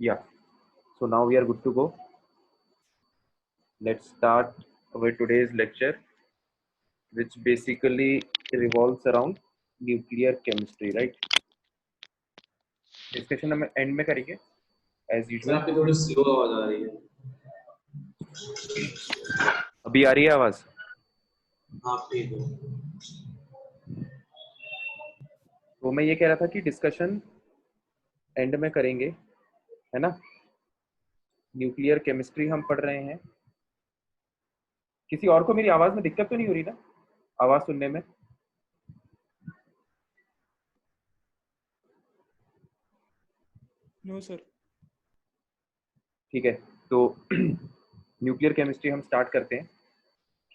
Yeah. So now we are good to go. Let's start with today's lecture, which basically revolves around nuclear chemistry, right? Discussion हम and में करेंगे as sir usual. आपकी थोड़ी slow आवाज आ रही है. अभी आ रही है आवाज? हाँ ठीक है. तो मैं ये कह रहा था कि डिस्कशन एंड में करेंगे, है ना. न्यूक्लियर केमिस्ट्री हम पढ़ रहे हैं. किसी और को मेरी आवाज में दिक्कत तो नहीं हो रही ना, आवाज सुनने में? No sir. ठीक है, तो न्यूक्लियर केमिस्ट्री हम स्टार्ट करते हैं.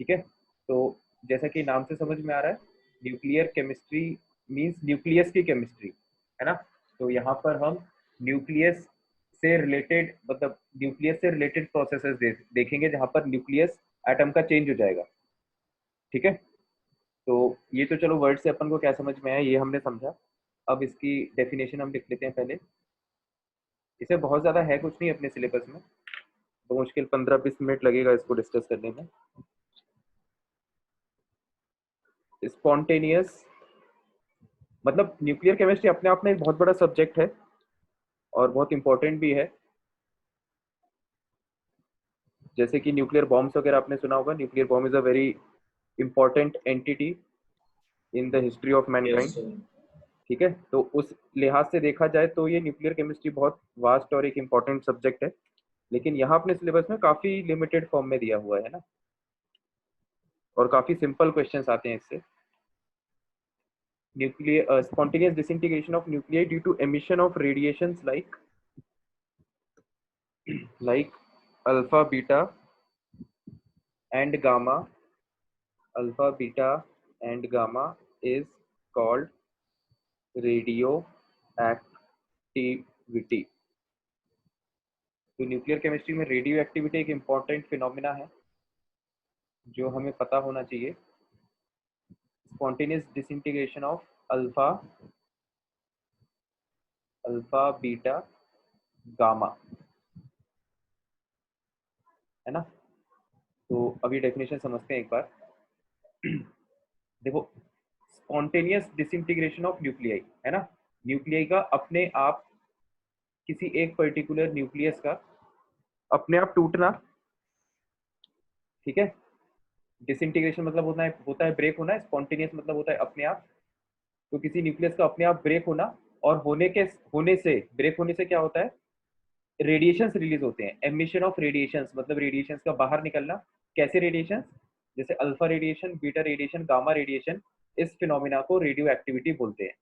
ठीक है, तो जैसा कि नाम से समझ में आ रहा है, न्यूक्लियर केमिस्ट्री मींस न्यूक्लियस की केमिस्ट्री, है ना. तो यहाँ पर हम न्यूक्लियस से रिलेटेड, मतलब न्यूक्लियस से रिलेटेड प्रोसेसेस देखेंगे जहाँ पर न्यूक्लियस एटम का चेंज हो जाएगा. ठीक है, तो ये तो चलो वर्ड से अपन को क्या समझ में आया ये हमने समझा. अब इसकी डेफिनेशन हम लिख लेते हैं पहले. इसे बहुत ज़्यादा है कुछ नहीं अपने सिलेबस में, तो मुश्किल 15-20 मिनट लगेगा इसको डिस्कस करने में. स्पॉन्टेनियस मतलब न्यूक्लियर केमिस्ट्री अपने आप में एक बहुत बड़ा सब्जेक्ट है और बहुत इंपॉर्टेंट भी है. जैसे कि न्यूक्लियर बॉम्ब्स वगैरह आपने सुना होगा. Nuclear bomb is a very important entity in the history of Mankind. ठीक है, तो उस लिहाज से देखा जाए तो ये न्यूक्लियर केमिस्ट्री बहुत वास्ट और एक इम्पॉर्टेंट सब्जेक्ट है, लेकिन यहाँ अपने सिलेबस में काफ़ी लिमिटेड फॉर्म में दिया हुआ है ना, और काफ़ी सिंपल क्वेश्चंस आते हैं इससे. nuclear spontaneous disintegration of nuclei due to emission of radiations like alpha beta and gamma. Alpha beta and gamma is called radioactivity. तो न्यूक्लियर केमिस्ट्री में रेडियो एक्टिविटी एक इम्पॉर्टेंट फिनोमिना है जो हमें पता होना चाहिए. Spontaneous disintegration of alpha beta gamma, है ना. तो अभी डेफिनेशन समझते हैं एक बार. देखो, स्पॉन्टेनियस डिसइंटीग्रेशन ऑफ न्यूक्लियाई, है ना. न्यूक्लियाई का अपने आप, किसी एक पर्टिकुलर न्यूक्लियस का अपने आप टूटना. ठीक है, डिसइंटीग्रेशन मतलब होता है ब्रेक होना. स्पॉन्टेनियस मतलब होता है अपने आप. तो किसी न्यूक्लियस का अपने आप ब्रेक होना, और होने से ब्रेक होने से क्या होता है, रेडिएशंस रिलीज होते हैं. एमिशन ऑफ रेडिएशंस मतलब रेडिएशंस का बाहर निकलना. कैसे रेडिएशंस? जैसे alpha radiation, beta radiation, gamma radiation. इस फिनोमिना को रेडियो एक्टिविटी बोलते हैं.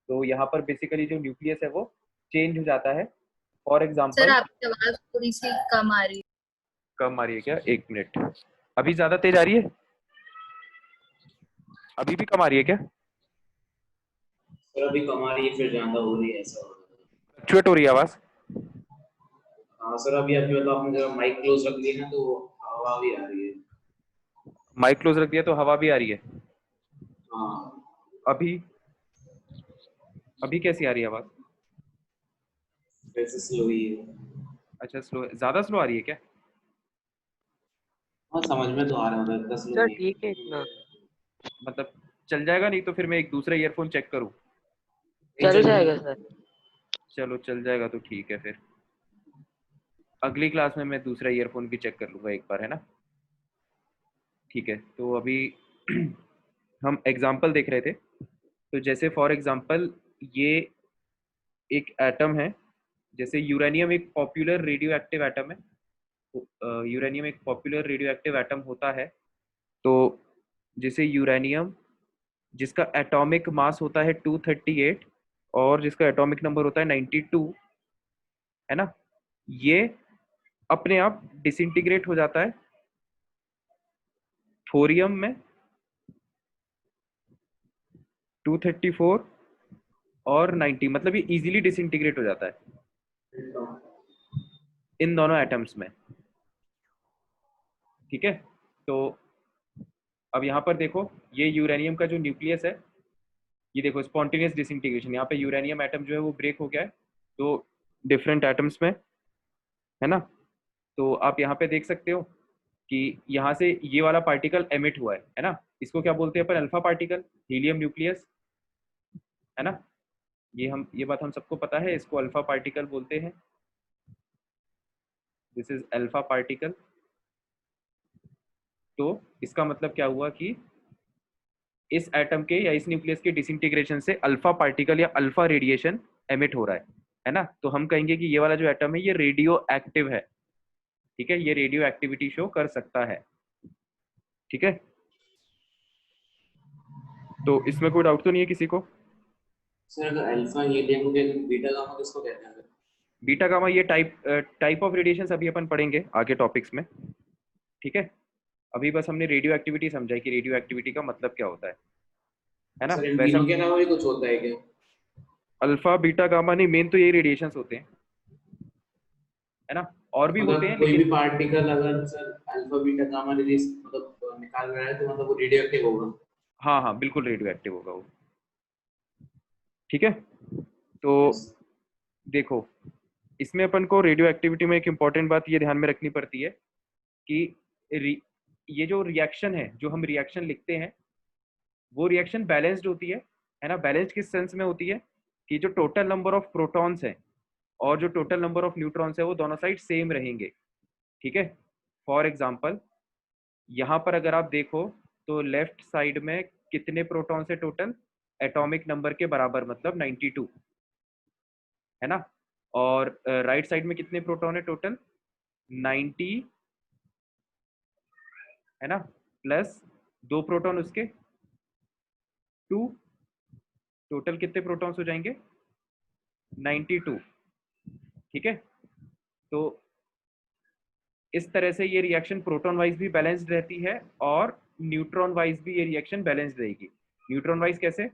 तो यहाँ पर बेसिकली जो न्यूक्लियस है वो चेंज हो जाता है. फॉर एग्जांपल, सर आपकी आवाज थोड़ी सी कम आ रही है. कम आ रही है क्या? एक मिनट. अभी ज्यादा तेज आ रही है? अभी भी कम आ रही है क्या? सर अभी कम आ रही है, फिर ज्यादा हो रही है, ऐसा हो रहा है. फ्लक्चुएट हो रही है आवाज? हाँ सर, अभी आपकी मतलब आपने जरा माइक क्लोज रख लिया ना, तो हवा भी आ रही है. माइक क्लोज रख दिया तो हवा भी आ रही है. हाँ अभी अभी कैसी आ रही है आवाज? वैसे स्लो ही है. अच्छा, स्लो, ज्यादा स्लो आ रही है क्या? हाँ समझ में तो आ रहा है, 10 सर लोग नहीं. ठीक है इतना. मतलब चल जाएगा? नहीं तो फिर मैं एक दूसरा ईयरफोन चेक करूं? चल जाएगा सर. चलो चल जाएगा तो ठीक है. फिर अगली क्लास में मैं दूसरा ईयरफोन भी चेक कर लूंगा एक बार, है ना. ठीक है, तो अभी हम एग्जाम्पल देख रहे थे. तो जैसे फॉर एग्जाम्पल ये एक एटम है. जैसे यूरेनियम एक पॉपुलर रेडियो एक्टिव एटम है. यूरेनियम एक पॉपुलर रेडियो एक्टिव एटम होता है. तो जैसे यूरेनियम जिसका एटॉमिक मास होता है 238 और जिसका एटॉमिक नंबर होता है 92, है ना. ये अपने आप डिसइंटीग्रेट हो जाता है थोरियम में 234 और 90. मतलब ये इजीली डिसइंटीग्रेट हो जाता है इन दोनों एटम्स में. ठीक है, तो अब यहाँ पर देखो, ये यूरेनियम का जो न्यूक्लियस है, ये देखो स्पॉन्टेनियस डिसइंटीग्रेशन. यहाँ पे यूरेनियम एटम जो है वो ब्रेक हो गया है. तो डिफरेंट एटम्स में, है ना। तो आप यहाँ पे देख सकते हो कि यहाँ से ये वाला पार्टिकल एमिट हुआ है ना। इसको क्या बोलते हैं अपन? अल्फा पार्टिकल, हीलियम न्यूक्लियस, है ना। ये बात हम सबको पता है, इसको अल्फा पार्टिकल बोलते हैं। This is alpha particle. तो इसका मतलब क्या हुआ कि इस एटम के या इस न्यूक्लियस के डिसइंटीग्रेशन से अल्फा पार्टिकल या अल्फा रेडिएशन एमिट हो रहा है ना। तो हम कहेंगे कि ये वाला जो एटम है ये रेडियो एक्टिव है, ठीक है, ये रेडियो एक्टिविटी शो कर सकता है, ठीक है। तो इसमें कोई डाउट तो नहीं है किसी को? सर अगर अल्फा हीलियम हो गया तो बीटा गामा किसको कहते हैं? बीटा गामा ये टाइप ऑफ रेडिएशन अभी अपन पढ़ेंगे आगे टॉपिक्स में, ठीक है। अभी बस हमने रेडियो एक्टिविटी समझा कि रेडियो एक्टिविटी का मतलब क्या होता है ना। सर वैसे इनके अलावा भी कुछ होता है क्या? अल्फा बीटा गामा नहीं, मेन तो यही रेडिएशंस होते हैं, है ना। और भी होते मतलब हैं कोई भी लेकिन पार्टिकल अगर sir alpha beta gamma release मतलब निकाल रहा है तो मतलब वो रेडियो एक्टिव होगा। हाँ हाँ बिल्कुल रेडियो एक्टिव होगा वो, ठीक है। तो यस। देखो, इसमें अपन को रेडियो एक्टिविटी में एक इंपॉर्टेंट बात ये ध्यान में रखनी पड़ती है कि ये जो रिएक्शन है, जो हम रिएक्शन लिखते हैं, वो रिएक्शन बैलेंस्ड होती है ना। बैलेंस्ड किस सेंस में होती है कि जो टोटल नंबर ऑफ प्रोटॉन्स है और जो टोटल नंबर ऑफ न्यूट्रॉन्स है वो दोनों साइड सेम रहेंगे, ठीक है। फॉर एग्जाम्पल यहाँ पर अगर आप देखो तो लेफ्ट साइड में कितने प्रोटॉन्स है टोटल? एटॉमिक नंबर के बराबर, मतलब 92, है ना। और राइट साइड में कितने प्रोटॉन है टोटल? 90, है ना, प्लस 2 प्रोटॉन उसके 2, टोटल कितने प्रोटॉन्स हो जाएंगे? 92, ठीक है। तो इस तरह से ये रिएक्शन प्रोटॉन वाइज भी बैलेंस्ड रहती है और न्यूट्रॉन वाइज भी ये रिएक्शन बैलेंस्ड रहेगी। न्यूट्रॉन वाइज कैसे?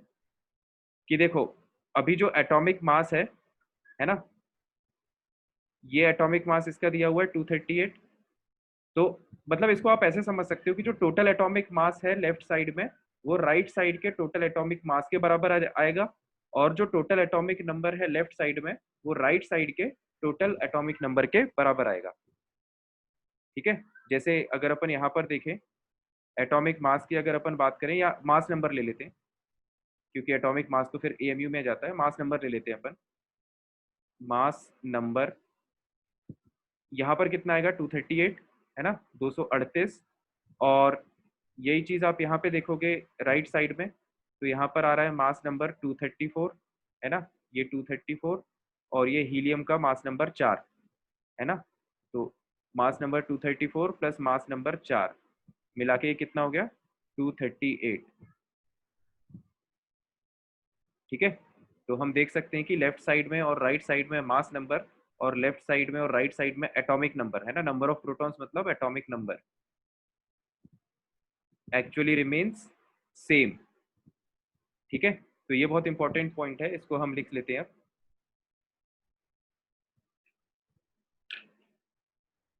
कि देखो, अभी जो एटॉमिक मास है ना, ये एटॉमिक मास इसका दिया हुआ है 238। तो मतलब इसको आप ऐसे समझ सकते हो कि जो टोटल एटॉमिक मास है लेफ्ट साइड में, वो राइट साइड के टोटल एटॉमिक मास के बराबर आएगा, और जो टोटल एटॉमिक नंबर है लेफ्ट साइड में, वो राइट साइड के टोटल एटॉमिक नंबर के बराबर आएगा, ठीक है। जैसे अगर अपन यहाँ पर देखें, एटॉमिक मास की अगर अपन बात करें, या मास नंबर ले लेते हैं, क्योंकि एटॉमिक मास तो फिर एएमयू में जाता है, मास नंबर ले लेते हैं अपन। मास नंबर यहाँ पर कितना आएगा? 238, है ना, 238। और यही चीज आप यहाँ पे देखोगे राइट साइड में, तो यहाँ पर आ रहा है मास नंबर 234, है ना, ये 234, और ये हीलियम का मास नंबर 4, है ना। तो mass number 234 plus mass number 4 मिला के ये कितना हो गया? 238, ठीक है। तो हम देख सकते हैं कि लेफ्ट साइड में और राइट साइड में मास नंबर, और लेफ्ट साइड में और राइट साइड में एटॉमिक नंबर, है ना, नंबर ऑफ प्रोटॉन्स मतलब atomic number actually remains same, ठीक है। तो ये बहुत इंपॉर्टेंट पॉइंट है, इसको हम लिख लेते हैं अब।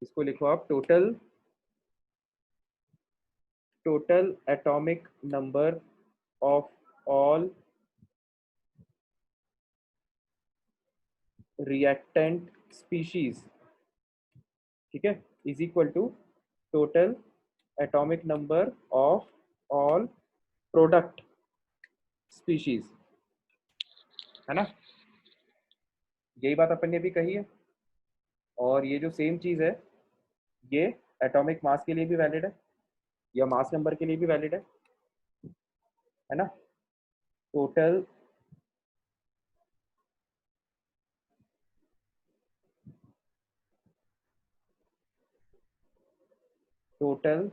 इसको लिखो आप, total atomic number of all reactant species, ठीक है, is equal to total atomic number of all product species, है ना। यही बात अपन ने भी कही है, और ये जो सेम चीज है ये एटॉमिक मास के लिए भी वैलिड है, या मास नंबर के लिए भी वैलिड है ना। Total total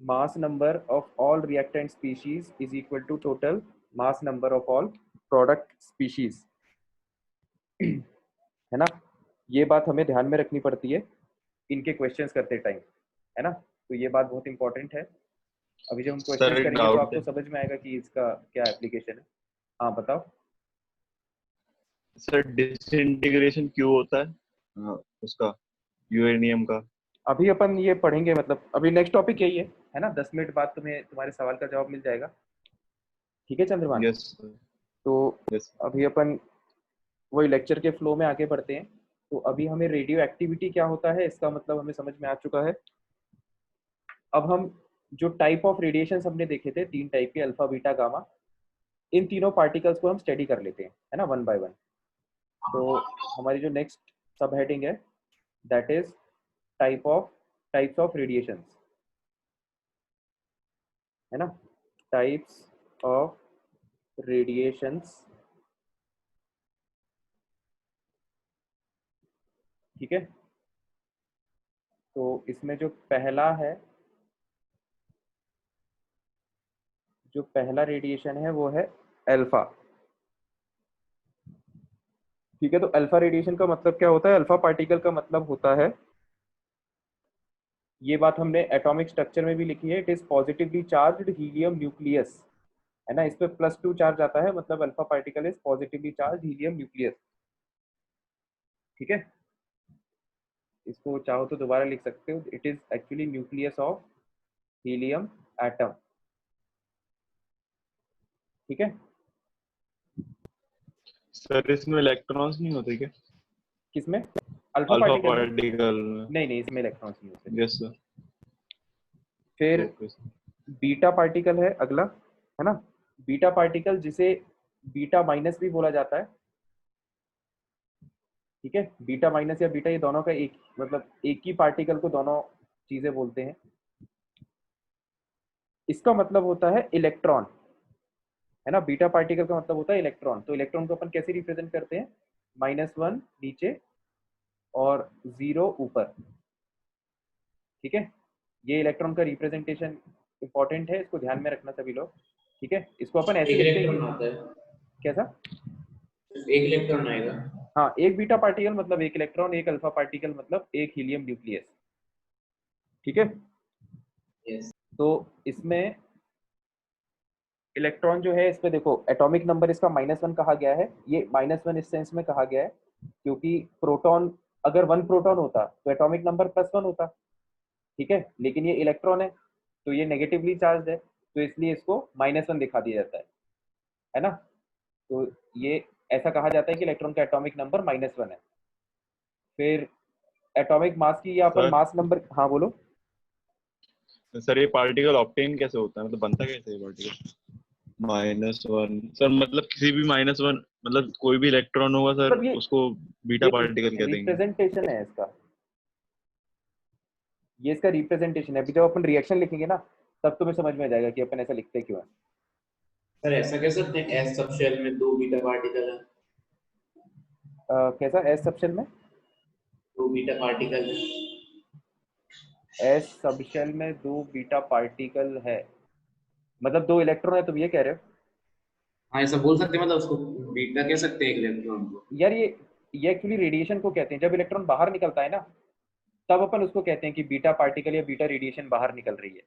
mass number of all reactant species is equal to total mass number of all product species, है ना। ये बात हमें ध्यान में रखनी पड़ती है इनके क्वेश्चंस करते टाइम, है ना। तो ये बात बहुत इंपॉर्टेंट है। अभी जब हम सर क्वेश्चंस एक करेंगे तो डाउट आपको है समझ में आएगा कि इसका क्या एप्लीकेशन है। हाँ बताओ। सर, डिसइंटीग्रेशन क्यों होता है उसका, यूरेनियम का? अभी अपन ये पढ़ेंगे, मतलब अभी नेक्स्ट टॉपिक यही है ना। 10 मिनट बाद तुम्हें तुम्हारे सवाल का जवाब मिल जाएगा, ठीक है चंद्रमान। यस तो यस। अभी अपन वही लेक्चर के फ्लो में आगे बढ़ते हैं। तो अभी हमें रेडियो एक्टिविटी क्या होता है इसका मतलब हमें समझ में आ चुका है। अब हम जो टाइप ऑफ रेडिएशन हमने देखे थे 3 टाइप के, अल्फा बीटा गामा, इन तीनों पार्टिकल्स को हम स्टडी कर लेते हैं, है ना, वन बाय वन। तो हमारी जो नेक्स्ट सब हेडिंग है that is types of radiations, है ना, टाइप्स ऑफ रेडिएशंस। ठीक है, तो इसमें जो पहला रेडिएशन है वो है अल्फा। ठीक है, तो अल्फा रेडिएशन का मतलब क्या होता है? अल्फा पार्टिकल का मतलब होता है, ये बात हमने एटॉमिक स्ट्रक्चर में भी लिखी है, it is positively charged helium nucleus, है ना, इस पे +2 चार्ज आता है, मतलब alpha particle is positively charge helium nucleus. ठीक है, इसको चाहो तो दोबारा लिख सकते हो, it is actually nucleus of helium atom. ठीक है, सर इसमें इलेक्ट्रॉन्स नहीं होते क्या? किसमें? अल्फा अल्फा पार्टिकल में? पार्टिकल में? नहीं, इसमें इलेक्ट्रॉन्स नहीं होते। Yes sir. फिर ओके सर। बीटा पार्टिकल है अगला, है ना, बीटा पार्टिकल जिसे बीटा माइनस भी बोला जाता है। ठीक है, बीटा माइनस या बीटा ये दोनों का एक, मतलब एक ही पार्टिकल को दोनों चीजें बोलते हैं। इसका मतलब होता है इलेक्ट्रॉन, है ना, बीटा पार्टिकल का मतलब होता है इलेक्ट्रॉन। तो इलेक्ट्रॉन को अपन कैसे रिप्रेजेंट करते हैं? -1 नीचे और 0 ऊपर। ठीक है, ये इलेक्ट्रॉन का रिप्रेजेंटेशन इंपॉर्टेंट है, इसको ध्यान में रखना सभी लोग। ठीक है, इसको अपन ऐसे एक लिखते हैं इलेक्ट्रॉन कि आता है, कैसा? सिर्फ एक इलेक्ट्रॉन आएगा। हाँ, एक बीटा पार्टिकल मतलब एक इलेक्ट्रॉन, एक अल्फा पार्टिकल मतलब एक हीलियम न्यूक्लियस। ठीक है, यस। तो इसमें इलेक्ट्रॉन जो है, इस पे देखो एटॉमिक नंबर इसका -1 कहा गया है। ये -1 इस सेंस में कहा गया है क्योंकि प्रोटॉन, अगर 1 प्रोटॉन होता तो एटॉमिक नंबर +1 होता। ठीक है, लेकिन ये इलेक्ट्रॉन है तो ये नेगेटिवली चार्ज है, तो इसलिए इसको -1 दिखा दिया जाता है ना। तो ये ऐसा कहा जाता है कि इलेक्ट्रॉन का एटॉमिक नंबर -1 है। फिर एटॉमिक मास की, या अपन सर मास नंबर, हाँ बोलो। सर ये पार्टिकल ऑब्टेन कैसे होता है, मतलब बनता कैसे है पार्टिकल? -1 सर, मतलब किसी भी -1, मतलब कोई भी इलेक्ट्रॉन होगा सर, मतलब उसको बीटा ये पार्टिकल कह देंगे। रिप्रेजेंटेशन है इसका, ये इसका रिप्रेजेंटेशन है। अभी जब अपन रिएक्शन लिखेंगे ना तब तुम्हें समझ में आ जाएगा कि अपन ऐसा लिखते क्यों है। सर ऐसा कह सकते हैं एस सब शेल में 2 बीटा पार्टिकल है, कैसा? एस सबशेल में 2 बीटा पार्टिकल है। एस सबशेल में 2 बीटा पार्टिकल है, मतलब 2 इलेक्ट्रॉन है, तुम ये कह रहे हो? हाँ ऐसा बोल सकते हैं, मतलब उसको बीटा कह सकते हैं एक इलेक्ट्रॉन को। यार ये एक्चुअली रेडिएशन को कहते हैं, जब इलेक्ट्रॉन बाहर निकलता है ना तब अपन उसको कहते हैं कि बीटा पार्टिकल या बीटा रेडिएशन बाहर निकल रही है।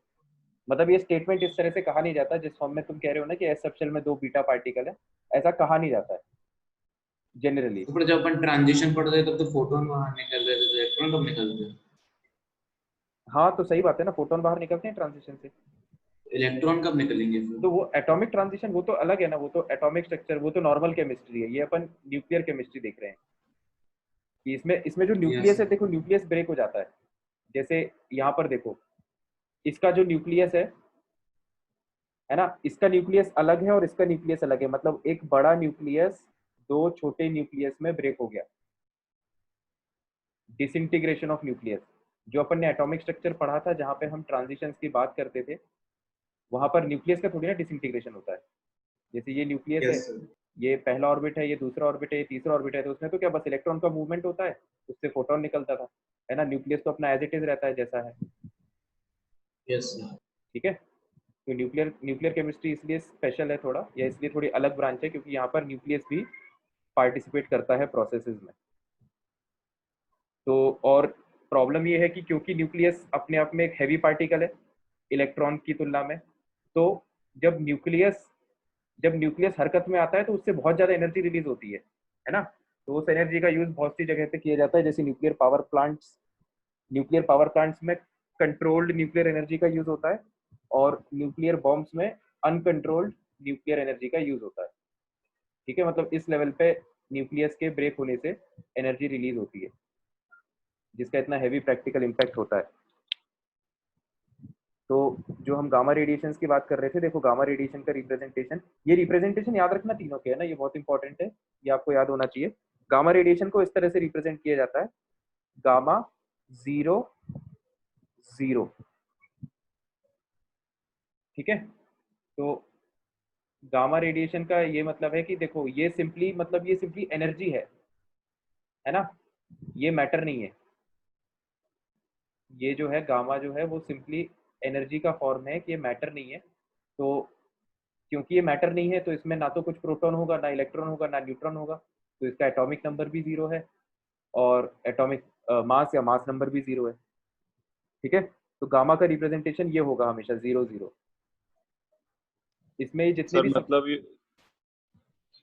मतलब ये स्टेटमेंट इस तरह से कहा नहीं जाता जिस फॉर्म में तुम कह रहे हो ना कि एस सबशेल में 2 बीटा पार्टिकल है, ऐसा कहा नहीं जाता है जनरली। तो फिर जब अपन ट्रांजिशन पढ़ते हैं तब तो फोटोन बाहर निकल रहे थे, तो इलेक्ट्रॉन कब निकलते हैं? हाँ तो सही बात है ना, फोटोन बाहर निकलते हैं ट्रांजिशन से। इलेक्ट्रॉन कब निकलेंगे फिर? तो वो एटॉमिक ट्रांजिशन वो तो अलग है ना, वो तो एटॉमिक स्ट्रक्चर, वो तो नॉर्मल केमिस्ट्री है, ये अपन न्यूक्लियर केमिस्ट्री देख रहे हैं कि इसमें जो यस। न्यूक्लियस है, देखो न्यूक्लियस ब्रेक हो जाता है। जैसे यहाँ पर देखो, इसका जो न्यूक्लियस है ना, इसका न्यूक्लियस अलग है और इसका न्यूक्लियस अलग है, मतलब एक बड़ा न्यूक्लियस 2 छोटे न्यूक्लियस में ब्रेक हो गया, डिसइंटीग्रेशन ऑफ न्यूक्लियस। जो अपन ने एटॉमिक स्ट्रक्चर पढ़ा था जहाँ पे हम ट्रांजिशंस की बात करते थे, वहां पर न्यूक्लियस का थोड़ी ना डिसइंटीग्रेशन होता है। जैसे ये न्यूक्लियस है, यस सर। ये पहला ऑर्बिट है, ये दूसरा ऑर्बिट है, ये तीसरा ऑर्बिट है, तो उसमें तो क्या बस इलेक्ट्रॉन का मूवमेंट होता है, उससे फोटोन निकलता था, है ना। न्यूक्लियस तो अपना एज इट इज रहता है जैसा है। Yes sir. ठीक है, तो न्यूक्लियर केमिस्ट्री इसलिए स्पेशल है थोड़ा, या इसलिए थोड़ी अलग ब्रांच है क्योंकि यहाँ पर न्यूक्लियस भी पार्टिसिपेट करता है प्रोसेसेस में। तो और प्रॉब्लम ये है कि क्योंकि न्यूक्लियस अपने आप में एक हैवी पार्टिकल है इलेक्ट्रॉन की तुलना में, तो जब न्यूक्लियस हरकत में आता है तो उससे बहुत ज्यादा एनर्जी रिलीज होती है ना। तो उस एनर्जी का यूज बहुत सी जगह पे किया जाता है, जैसे न्यूक्लियर पावर प्लांट्स में कंट्रोल्ड न्यूक्लियर एनर्जी का यूज होता है, और न्यूक्लियर बॉम्ब्स में अनकंट्रोल्ड न्यूक्लियर एनर्जी का यूज होता है। ठीक है, मतलब इस लेवल पे न्यूक्लियस के ब्रेक होने से एनर्जी रिलीज होती है, जिसका इतना हैवी प्रैक्टिकल इम्पैक्ट होता है। तो जो हम गामा रेडिएशंस की बात कर रहे थे, देखो गामा रेडिएशन का रिप्रेजेंटेशन, ये रिप्रेजेंटेशन याद रखना तीनों के है ना, ये बहुत इंपॉर्टेंट है, ये आपको याद होना चाहिए। गामा रेडिएशन को इस तरह से रिप्रेजेंट किया जाता है, गामा 0 0, ठीक है। तो गामा रेडिएशन का ये मतलब है कि देखो ये सिंपली मतलब ये सिंपली एनर्जी है ना, ये मैटर नहीं है। ये जो है गामा जो है वो सिंपली एनर्जी का फॉर्म है, कि ये मैटर नहीं है। तो क्योंकि ये मैटर नहीं है तो इसमें ना तो कुछ प्रोटॉन होगा, ना इलेक्ट्रॉन होगा, ना न्यूट्रॉन होगा, तो इसका एटॉमिक नंबर भी 0 है और एटॉमिक मास या मास नंबर भी 0 है, ठीक है। तो गामा का रिप्रेजेंटेशन ये होगा हमेशा 0 0। इसमें जितने सर भी मतलब ये एक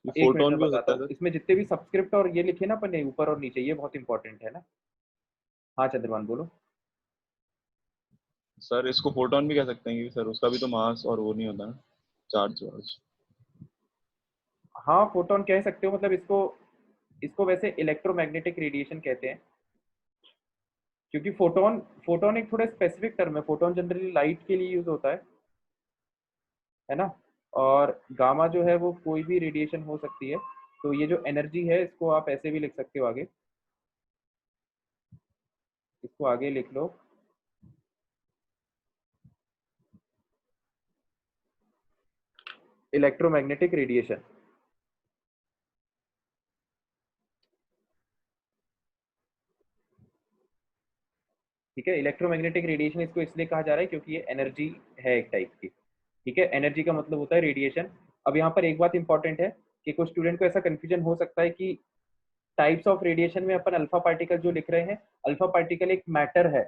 मिनट फोटोन में भी हो बताता सकता है हूँ, सर? इसमें जितने भी सब्सक्रिप्ट और ये लिखे ना अपन ने ऊपर और नीचे, ये बहुत इंपॉर्टेंट है ना। हाँ चंद्रमान बोलो। सर इसको फोटोन भी कह सकते हैं, क्योंकि सर उसका भी तो मास और वो नहीं होता ना, चार्ज वार्ज। हाँ फोटोन कह सकते हो, मतलब इसको इसको वैसे इलेक्ट्रोमैग्नेटिक रेडिएशन कहते हैं, क्योंकि फोटोन फोटोन एक थोड़ा स्पेसिफिक टर्म है। फोटोन जनरली लाइट के लिए यूज होता है ना। और गामा जो है वो कोई भी रेडिएशन हो सकती है। तो ये जो एनर्जी है इसको आप ऐसे भी लिख सकते हो, आगे इसको आगे लिख लो, इलेक्ट्रोमैग्नेटिक रेडिएशन, ठीक है। इलेक्ट्रोमैग्नेटिक रेडिएशन इसको इसलिए कहा जा रहा है क्योंकि ये एनर्जी है एक टाइप की, ठीक है। एनर्जी का मतलब होता है रेडिएशन। अब यहाँ पर एक बात इंपॉर्टेंट है कि कुछ स्टूडेंट को ऐसा कंफ्यूजन हो सकता है कि टाइप्स ऑफ रेडिएशन में अपन अल्फा पार्टिकल जो लिख रहे हैं, अल्फा पार्टिकल एक मैटर है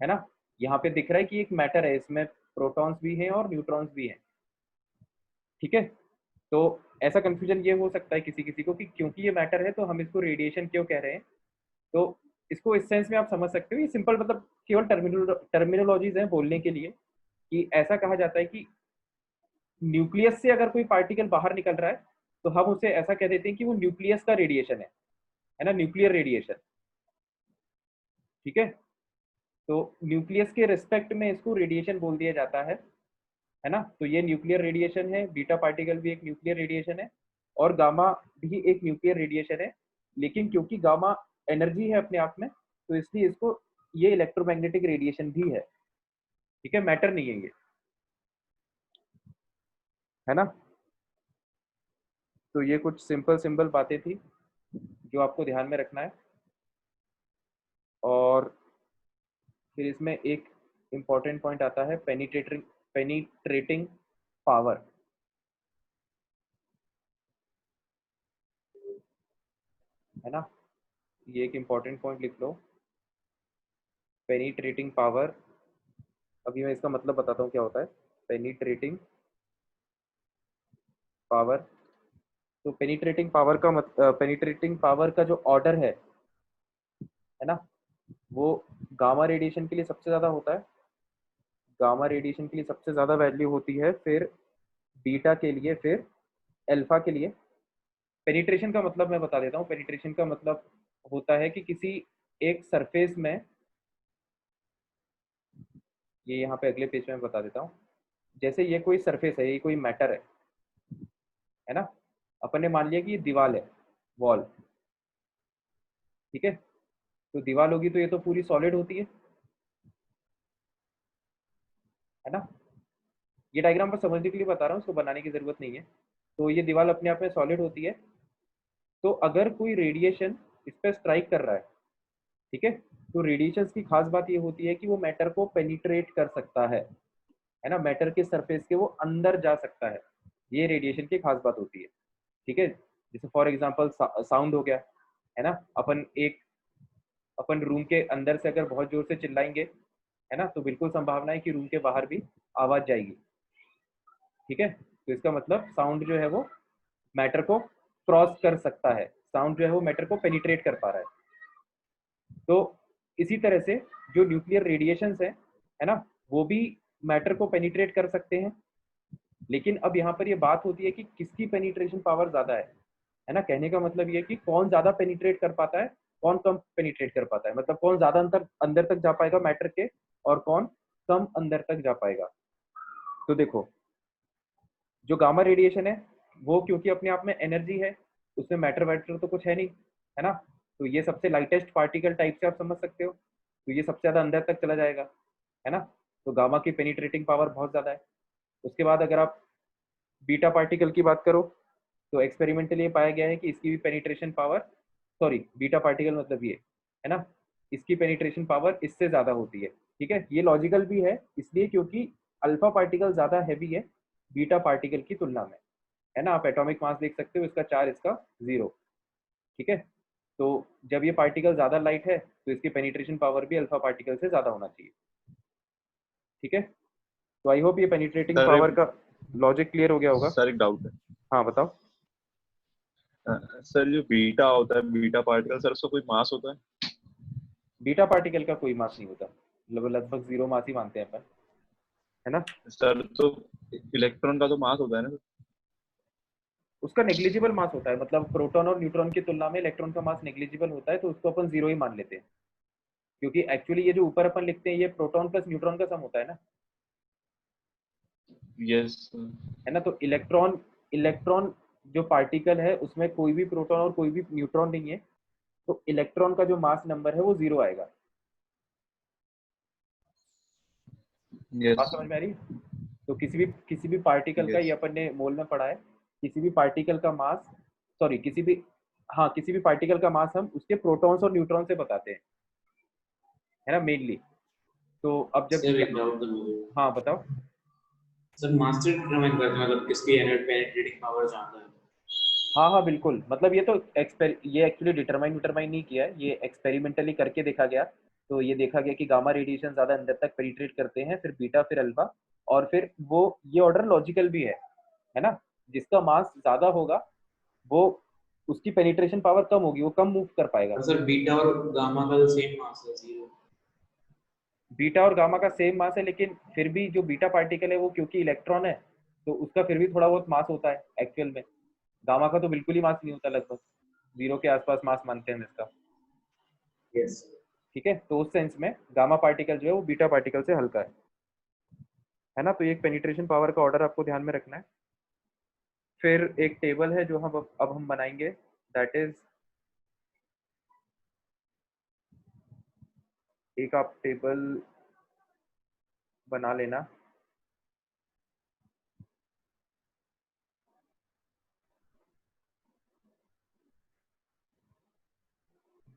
ना। यहाँ पे दिख रहा है कि एक मैटर है, इसमें प्रोटॉन्स भी हैं और न्यूट्रॉन्स भी हैं, ठीक है। तो ऐसा कंफ्यूजन ये हो सकता है किसी किसी को कि क्योंकि ये मैटर है तो हम इसको रेडिएशन क्यों कह रहे हैं। तो इसको इस सेंस में आप समझ सकते हो, ये सिंपल मतलब केवल टर्मिनोलॉजीज हैं बोलने के लिए, कि ऐसा कहा जाता है कि न्यूक्लियस से अगर कोई पार्टिकल बाहर निकल रहा है तो हम उसे ऐसा कह देते हैं कि वो न्यूक्लियस का रेडिएशन है ना, न्यूक्लियर रेडिएशन, ठीक है। तो न्यूक्लियस के रिस्पेक्ट में इसको रेडिएशन बोल दिया जाता है ना। तो ये न्यूक्लियर रेडिएशन है, बीटा पार्टिकल भी एक न्यूक्लियर रेडिएशन है और गामा भी एक न्यूक्लियर रेडिएशन है। लेकिन क्योंकि गामा एनर्जी है अपने आप में, तो इसलिए इसको ये इलेक्ट्रोमैग्नेटिक रेडिएशन भी है, ठीक है, मैटर नहीं है ये, है ना। तो ये कुछ सिंपल सिंपल बातें थी जो आपको ध्यान में रखना है। और फिर इसमें एक इम्पॉर्टेंट पॉइंट आता है पेनिट्रेटिंग पावर, है ना। ये एक इम्पॉर्टेंट पॉइंट लिख लो, पेनिट्रेटिंग पावर। अभी मैं इसका मतलब बताता हूँ क्या होता है पेनिट्रेटिंग पावर। तो पेनिट्रेटिंग पावर का जो ऑर्डर है ना, वो गामा रेडिएशन के लिए सबसे ज़्यादा होता है, गामा रेडिएशन के लिए सबसे ज़्यादा वैल्यू होती है, फिर बीटा के लिए, फिर अल्फा के लिए। पेनिट्रेशन का मतलब मैं बता देता हूँ, पेनिट्रेशन का मतलब होता है कि किसी एक सरफेस में, ये यहाँ पे अगले पेज में मैं बता देता हूँ। जैसे ये कोई सरफेस है, ये कोई मैटर है ना। अपन ने मान लिया कि ये दीवार है, वॉल, ठीक है। तो दीवार होगी तो ये तो पूरी सॉलिड होती है ना। ये डायग्राम पर समझने के लिए बता रहा हूँ, इसको बनाने की जरूरत नहीं है। तो ये दीवार अपने आप में सॉलिड होती है। तो अगर कोई रेडिएशन इस पर स्ट्राइक कर रहा है, ठीक है, तो रेडिएशन की खास बात ये होती है कि वो मैटर को पेनिट्रेट कर सकता है ना, मैटर के सरफेस के वो अंदर जा सकता है। ये रेडिएशन की खास बात होती है, ठीक है। जैसे फॉर एग्जांपल साउंड हो गया, है ना। अपन रूम के अंदर से अगर बहुत जोर से चिल्लाएंगे, है ना, तो बिल्कुल संभावना है कि रूम के बाहर भी आवाज जाएगी, ठीक है। तो इसका मतलब साउंड जो है वो मैटर को क्रॉस कर सकता है, साउंड जो है वो मैटर को पेनिट्रेट कर पा रहा है। तो इसी तरह से जो न्यूक्लियर रेडिएशंस है ना, वो भी मैटर को पेनिट्रेट कर सकते हैं। लेकिन अब यहाँ पर ये बात होती है कि किसकी पेनिट्रेशन पावर ज्यादा है। है ना। कहने का मतलब ये है कि कौन ज्यादा पेनिट्रेट कर पाता है, कौन कम पेनिट्रेट कर पाता है, मतलब कौन ज्यादा अंदर अंदर तक जा पाएगा मैटर के और कौन कम अंदर तक जा पाएगा। तो देखो जो गामा रेडिएशन है वो क्योंकि अपने आप में एनर्जी है, उसमें मैटर वैटर तो कुछ है नहीं, है ना। तो ये सबसे लाइटेस्ट पार्टिकल टाइप से आप समझ सकते हो, तो ये सबसे ज्यादा अंदर तक चला जाएगा, है ना। तो गामा की पेनिट्रेटिंग पावर बहुत ज्यादा है। उसके बाद अगर आप बीटा पार्टिकल की बात करो तो एक्सपेरिमेंटली ये पाया गया है कि इसकी भी penetration power, sorry beta particle मतलब ये, है ना, इसकी पेनिट्रेशन पावर इससे ज्यादा होती है। ठीक है, ये लॉजिकल भी है इसलिए क्योंकि अल्फा पार्टिकल ज्यादा हैवी है बीटा पार्टिकल की तुलना में, है ना। आप एटॉमिक मास देख सकते हो, इसका 4 इसका 0। ठीक है, तो जब ये पार्टिकल ज्यादा लाइट है तो इसकी पेनिट्रेशन पावर भी अल्फा पार्टिकल से ज्यादा होना चाहिए। ठीक है, तो आई होप ये पेनिट्रेटिंग सर पावर का लॉजिक क्लियर हो गया होगा। सर एक डाउट है। हाँ बताओ। सर जो बीटा होता है, बीटा पार्टिकल, सर उसका कोई मास होता है? बीटा पार्टिकल का कोई मास नहीं होता, लगभग 0 मास ही मानते हैं अपन, है ना। सर तो इलेक्ट्रॉन का तो मास होता है ना? उसका नेग्लिजिबल मास होता है, मतलब प्रोटॉन और न्यूट्रॉन की तुलना में इलेक्ट्रॉन का मास नेग्लिजिबल होता है, तो उसको अपन 0 ही मान लेते हैं, क्योंकि एक्चुअली ये जो ऊपर अपन लिखते हैं ये प्रोटॉन प्लस न्यूट्रॉन का सम होता है ना, यस। है ना। तो इलेक्ट्रॉन इलेक्ट्रॉन जो पार्टिकल है उसमें कोई भी प्रोटॉन और कोई भी न्यूट्रॉन नहीं है, तो इलेक्ट्रॉन का जो मास नंबर है वो 0 आएगा। बात यस। समझ में आ रही है। तो किसी भी पार्टिकल का, ये यस। अपन ने मोल में पढ़ा है, किसी भी पार्टिकल का मास, सॉरी किसी भी, हाँ किसी भी पार्टिकल का मास हम उसके प्रोटॉन्स और न्यूट्रॉन से बताते हैं, है ना, मेनली। तो अब जब सर एक डाउट था मुझे। हाँ बताओ। सर मास्टर डिटरमाइन करते हैं मतलब किसकी एनर्जी पेनिट्रेटिंग पावर ज्यादा है? हाँ हाँ बिल्कुल, मतलब ये तो ये एक्चुअली डिटरमाइन नहीं किया है, ये एक्सपेरिमेंटली करके देखा गया। तो ये देखा गया कि गामा रेडिएशन ज्यादा अंदर तक पेनिट्रेट करते हैं, फिर बीटा, फिर अल्फा, और फिर वो, ये ऑर्डर लॉजिकल भी है ना। जिसका मास ज्यादा होगा वो, उसकी पेनिट्रेशन पावर कम होगी, वो कम मूव कर पाएगा। और सर बीटा और गामा का तो सेम मास है 0। बीटा और गामा का सेम मास है, लेकिन फिर भी जो बीटा पार्टिकल है वो क्योंकि इलेक्ट्रॉन है तो उसका फिर भी थोड़ा बहुत मास होता है एक्चुअल में। गामा का तो बिल्कुल ही मास नहीं होता, लगभग 0 के आसपास मास मानते हैं हम इसका। यस। ठीक है, तो उस सेंस में गामा पार्टिकल जो है वो बीटा पार्टिकल से हल्का है ना। तो ये एक पेनिट्रेशन पावर का ऑर्डर आपको ध्यान में रखना है। फिर एक टेबल है जो हम अब हम बनाएंगे, दैट इज, एक आप टेबल बना लेना।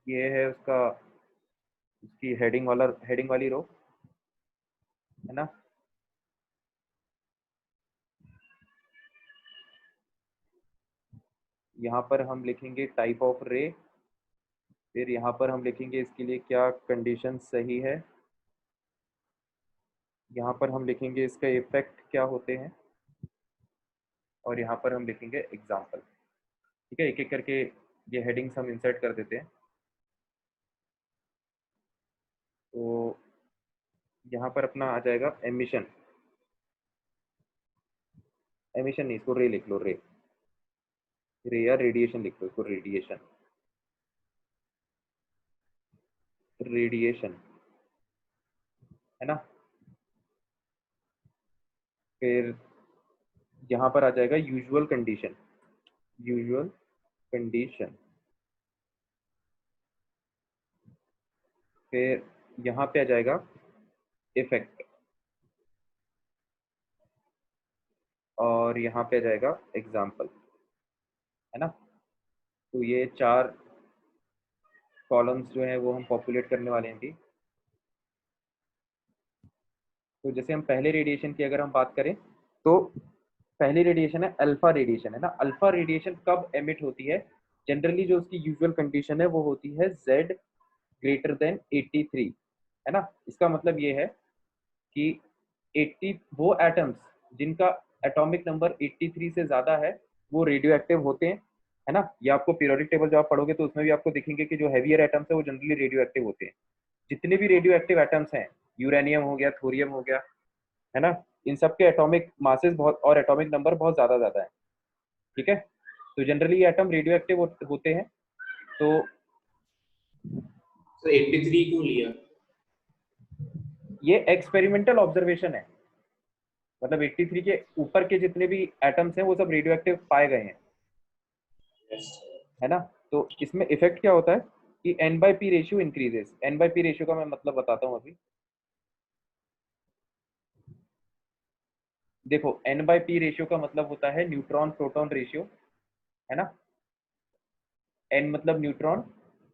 ये है उसका, उसकी हेडिंग वाली रो, है ना। यहाँ पर हम लिखेंगे टाइप ऑफ रे, फिर यहाँ पर हम लिखेंगे इसके लिए क्या कंडीशन सही है, यहाँ पर हम लिखेंगे इसका इफेक्ट क्या होते हैं, और यहाँ पर हम लिखेंगे एग्जाम्पल। ठीक है, एक एक करके ये हेडिंग्स हम इंसर्ट कर देते हैं। तो यहाँ पर अपना आ जाएगा एमिशन, एमिशन नहीं, इसको रे लिख लो, रे, रे या रेडिएशन लिख लो, इसको रेडिएशन, रेडिएशन, है ना। फिर यहाँ पर आ जाएगा यूजुअल कंडीशन, यूजुअल कंडीशन। फिर यहाँ पे आ जाएगा इफेक्ट, और यहाँ पे आ जाएगा एग्जाम्पल, है ना। तो ये 4 कॉलम्स जो है वो हम पॉपुलेट करने वाले हैं अभी। तो जैसे हम पहले रेडिएशन की अगर हम बात करें तो पहली रेडिएशन है अल्फा रेडिएशन, है ना। अल्फा रेडिएशन कब एमिट होती है, जनरली जो उसकी यूजुअल कंडीशन है वो होती है Z ग्रेटर देन 83, है ना। इसका मतलब ये है कि 80 वो एटम्स जिनका एटॉमिक नंबर 83 से ज्यादा है वो रेडियो एक्टिव होते हैं, है ना। ये आपको पीरियोडिक टेबल जब आप पढ़ोगे तो उसमें भी आपको दिखेंगे कि जो हैवियर एटम्स है वो जनरली रेडियो एक्टिव होते हैं। जितने भी रेडियो एक्टिव एटम्स हैं, यूरेनियम हो गया, थोरियम हो गया, है ना, इन सब के एटॉमिक मासेस बहुत और एटॉमिक नंबर बहुत ज्यादा ज्यादा है। ठीक है, तो जनरली ये एटम रेडियो एक्टिव होते हैं। तो 83 क्यों लिया? ये एक्सपेरिमेंटल ऑब्जर्वेशन है, मतलब 83 के ऊपर के जितने भी एटम्स हैं वो सब रेडियो एक्टिव पाए गए हैं, है ना। तो इसमें इफेक्ट क्या होता है कि N by P ratio increases. N by P ratio का मैं मतलब बताता हूँ अभी। देखो एन बाई पी रेशियो का मतलब होता है न्यूट्रॉन प्रोटॉन रेशियो, है ना। एन मतलब न्यूट्रॉन,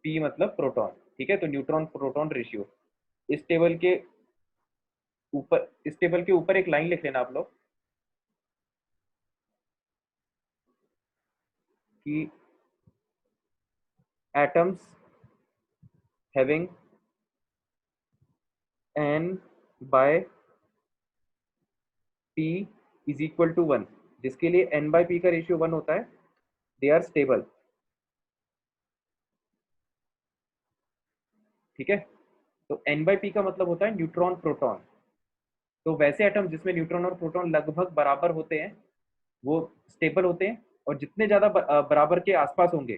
पी मतलब प्रोटॉन, ठीक है। तो न्यूट्रॉन प्रोटॉन रेशियो इस टेबल के ऊपर, इस टेबल के ऊपर एक लाइन लिख लेना आप लोग कि atoms having N by P is equal to 1, जिसके लिए एन बाय पी का रेशियो 1 होता है, दे आर स्टेबल, ठीक है। तो एन बाय पी का मतलब होता है न्यूट्रॉन प्रोटॉन। तो वैसे एटम जिसमें न्यूट्रॉन और प्रोटॉन लगभग बराबर होते हैं वो स्टेबल होते हैं, और जितने ज्यादा बराबर के आसपास होंगे,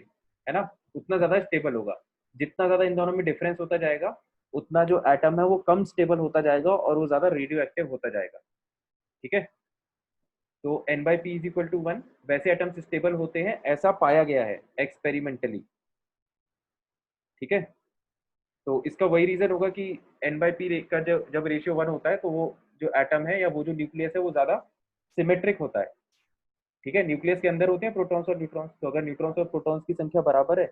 है ना, उतना ज्यादा स्टेबल होगा। जितना ज्यादा इन दोनों में डिफरेंस होता जाएगा उतना जो एटम है वो कम स्टेबल होता जाएगा और वो ज्यादा रेडियो एक्टिव होता जाएगा, ठीक है। तो N by P is equal to 1, वैसे एटम्स स्टेबल होते हैं, ऐसा पाया गया है एक्सपेरिमेंटली, ठीक है। तो इसका वही रीजन होगा कि एन बाई पी का जब रेशियो 1 होता है तो वो जो एटम है या वो जो न्यूक्लियस है वो ज्यादा सिमेट्रिक होता है, ठीक है। न्यूक्लियस के अंदर होते हैं प्रोटॉन्स और न्यूट्रॉन्स, तो अगर न्यूट्रॉन्स और प्रोटॉन्स की संख्या बराबर है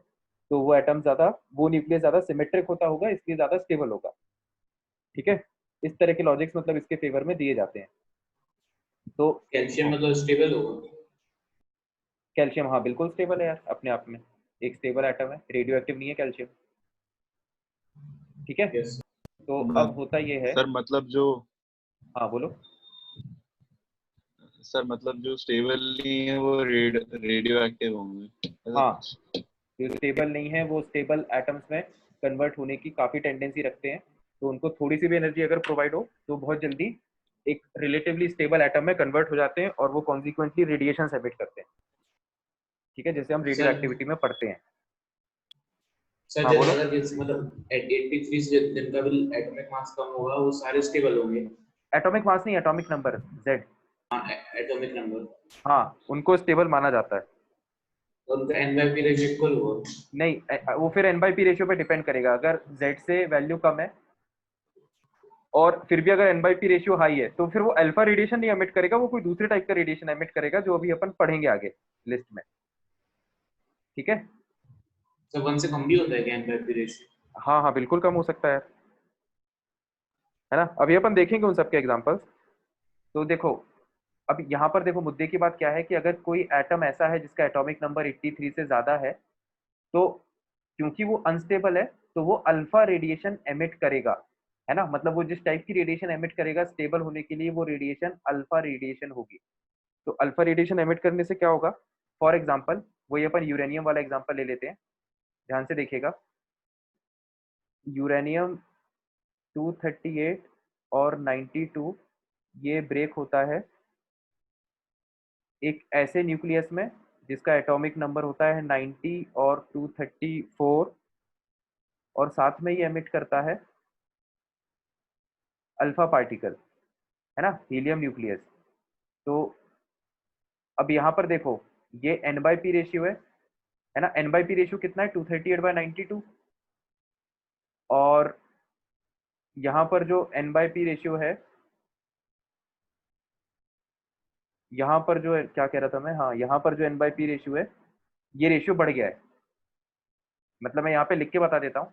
तो वो एटम ज्यादा, वो न्यूक्लियस ज्यादा सिमेट्रिक होता होगा, इसलिए ज्यादा स्टेबल होगा, ठीक है। इस तरह के लॉजिक्स मतलब इसके फेवर में दिए जाते हैं। तो कैल्शियम मतलब स्टेबल होगा? कैल्शियम हाँ बिल्कुल स्टेबल है यार, अपने आप में एक स्टेबल एटम है, रेडियो एक्टिव नहीं है कैल्शियम, ठीक है। यस। तो मत, अब होता ये है, सर मतलब जो हाँ बोलो। सर मतलब जो स्टेबल नहीं है वो रेडियो एक्टिव होंगे, ऐसा हाँ कुछ? जो स्टेबल नहीं है वो स्टेबल एटम्स में कन्वर्ट होने की काफ़ी टेंडेंसी रखते हैं, तो उनको थोड़ी सी भी एनर्जी अगर प्रोवाइड हो तो बहुत जल्दी एक रिलेटिवली स्टेबल एटम में कन्वर्ट हो जाते हैं और वो कॉन्सिक्वेंटली रेडिएशन एमिट करते हैं, ठीक है, जैसे हम रेडियो सर एक्टिविटी में पढ़ते हैं। सर हाँ बोलो। अगर जैसे मतलब 83 से जिनका भी एटॉमिक मास कम होगा वो सारे स्टेबल होंगे? एटॉमिक मास नहीं, एटॉमिक नंबर जेड। हाँ, एटॉमिक नंबर। हाँ उनको स्टेबल माना जाता है। और उनका N by P ratio equal होगा? नहीं वो फिर एन बाई पी रेशियो पे डिपेंड करेगा, अगर जेड से वैल्यू कम है और फिर भी अगर N by P ratio high है तो फिर वो अल्फा रेडिएशन नहीं एमिट करेगा, वो कोई दूसरे टाइप का रेडिएशन एमिट करेगा जो अभी अपन पढ़ेंगे आगे लिस्ट में, ठीक है। सर 1 से कम भी होता है क्या एन बाई पी रेशियो? हाँ हाँ बिल्कुल कम हो सकता है ना। अभी अपन देखेंगे उन सबके एग्जांपल्स। तो देखो अब यहाँ पर देखो मुद्दे की बात क्या है कि अगर कोई एटम ऐसा है जिसका एटॉमिक नंबर 83 से ज्यादा है, तो क्योंकि वो अनस्टेबल है तो वो अल्फा रेडिएशन एमिट करेगा, है ना। मतलब वो जिस टाइप की रेडिएशन एमिट करेगा स्टेबल होने के लिए वो रेडिएशन अल्फा रेडिएशन होगी। तो अल्फा रेडिएशन एमिट करने से क्या होगा, फॉर एग्जाम्पल वही अपन यूरेनियम वाला एग्जाम्पल ले लेते हैं, ध्यान से देखिएगा। यूरेनियम 238 और 92 ये ब्रेक होता है एक ऐसे न्यूक्लियस में जिसका एटॉमिक नंबर होता है 90 और 234, और साथ में ये एमिट करता है अल्फा पार्टिकल, है ना, हीलियम न्यूक्लियस। तो अब यहाँ पर देखो ये एन बाई पी रेशियो है ना। एन बाई पी रेशियो कितना है, 238/92, और यहाँ पर जो एन बाई पी रेशियो है, यहाँ पर जो क्या कह रहा था मैं, हाँ यहाँ पर जो एन बाई पी रेशियो है ये रेशियो बढ़ गया है। मतलब मैं यहाँ पे लिख के बता देता हूँ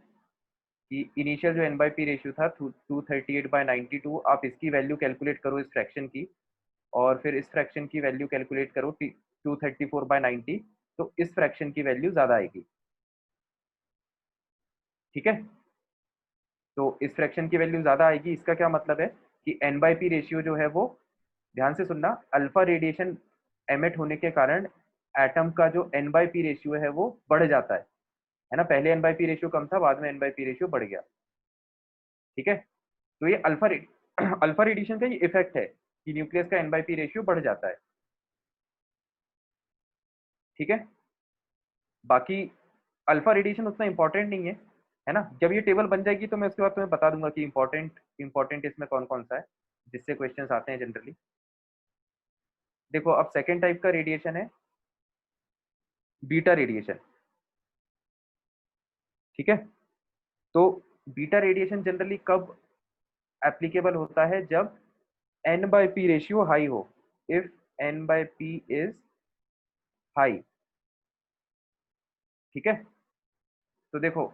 कि इनिशियल जो एन बाई पी रेशियो था 238/92, आप इसकी वैल्यू कैलकुलेट करो इस फ्रैक्शन की, और फिर इस फ्रैक्शन की वैल्यू कैलकुलेट करो 234/90, तो इस फ्रैक्शन की वैल्यू ज़्यादा आएगी, ठीक है। तो इस फ्रैक्शन की वैल्यू ज़्यादा आएगी, इसका क्या मतलब है कि एन बाई पी रेशियो जो है वो, ध्यान से सुनना, अल्फा रेडिएशन एमिट होने के कारण एटम का जो एन बाई पी रेशियो है वो बढ़ जाता है ना। पहले एन बाई पी रेशियो कम था, बाद में एन बाई पी रेशियो बढ़ गया, ठीक है। तो ये अल्फा रेडिएशन का ये इफेक्ट है कि न्यूक्लियस का एन बाई पी रेशियो बढ़ जाता है। ठीक है। बाकी अल्फा रेडिएशन उतना इंपॉर्टेंट नहीं है ना। जब ये टेबल बन जाएगी तो मैं उसके बाद तुम्हें बता दूंगा कि इंपॉर्टेंट इसमें कौन कौन सा है जिससे क्वेश्चंस आते हैं जनरली। देखो अब सेकेंड टाइप का रेडिएशन है बीटा रेडिएशन। ठीक है, तो बीटा रेडिएशन जनरली कब एप्लीकेबल होता है, जब n/p रेशियो हाई हो, इफ n/p इज हाई। ठीक है, तो देखो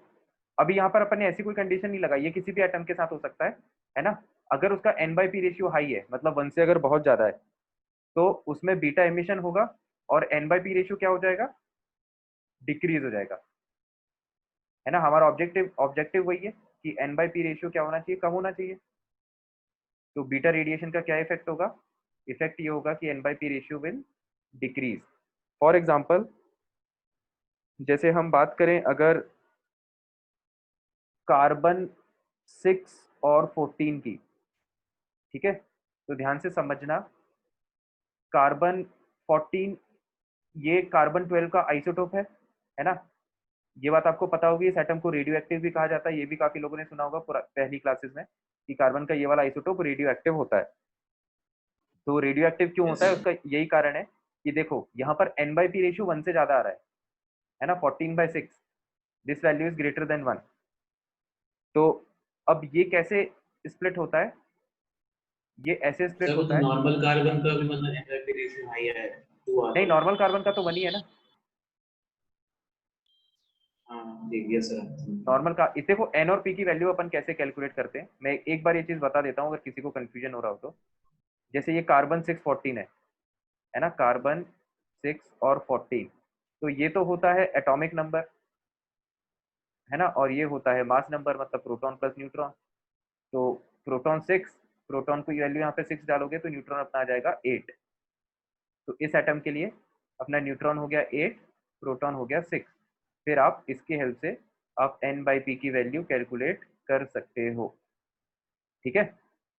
अभी यहाँ पर अपन ने ऐसी कोई कंडीशन नहीं लगाई, ये किसी भी एटम के साथ हो सकता है ना। अगर उसका n/p रेशियो हाई है, मतलब 1 से अगर बहुत ज्यादा है, तो उसमें बीटा एमिशन होगा और n/p रेशियो क्या हो जाएगा, डिक्रीज हो जाएगा, है ना। हमारा ऑब्जेक्टिव वही है कि n/p रेशियो क्या होना चाहिए, कम होना चाहिए। तो बीटा रेडिएशन का क्या इफेक्ट होगा, इफेक्ट ये होगा कि n/p ratio will decrease. For example जैसे हम बात करें अगर कार्बन 6 और 14 की, ठीक है, तो ध्यान से समझना, कार्बन 14 ये कार्बन 12 का आइसोटोप है ना। ये बात आपको पता होगी, इस एटम को रेडियो एक्टिव भी कहा जाता है, ये भी काफी लोगों ने सुना होगा पहली क्लासेस में कि कार्बन का ये वाला आइसोटोप रेडियो एक्टिव होता है। तो रेडियो एक्टिव क्यों होता है, उसका यही कारण है कि देखो यहाँ पर n/p रेशियो 1 से ज्यादा आ रहा है ना, 14/6, this value is greater than 1। तो अब ये कैसे स्प्लिट होता है, ये ऐसे स्प्लिट सर वो होता तो है। नॉर्मल कार्बन का भी मतलब n/p रेशियो हाई है, 2 आ नहीं, रहा है। नॉर्मल कार्बन का तो 1 ही है ना। हाँ ठीक है सर। नॉर्मल का देखो n और p की वैल्यू अपन कैसे कैलकुलेट करते हैं, मैं एक बार ये चीज बता देता हूँ अगर किसी को कंफ्यूजन हो रहा हो तो। जैसे ये कार्बन 6 14 है ना, कार्बन 6 और 14, तो ये तो होता है एटॉमिक नंबर, है ना, और ये होता है मास नंबर, मतलब प्रोटॉन प्लस न्यूट्रॉन। तो प्रोटॉन 6, प्रोटॉन की वैल्यू यहाँ पे 6 डालोगे तो न्यूट्रॉन अपना आ जाएगा 8। तो इस एटम के लिए अपना न्यूट्रॉन हो गया 8, प्रोटॉन हो गया 6। फिर आप इसके हेल्प से आप n/p की वैल्यू कैलकुलेट कर सकते हो। ठीक है,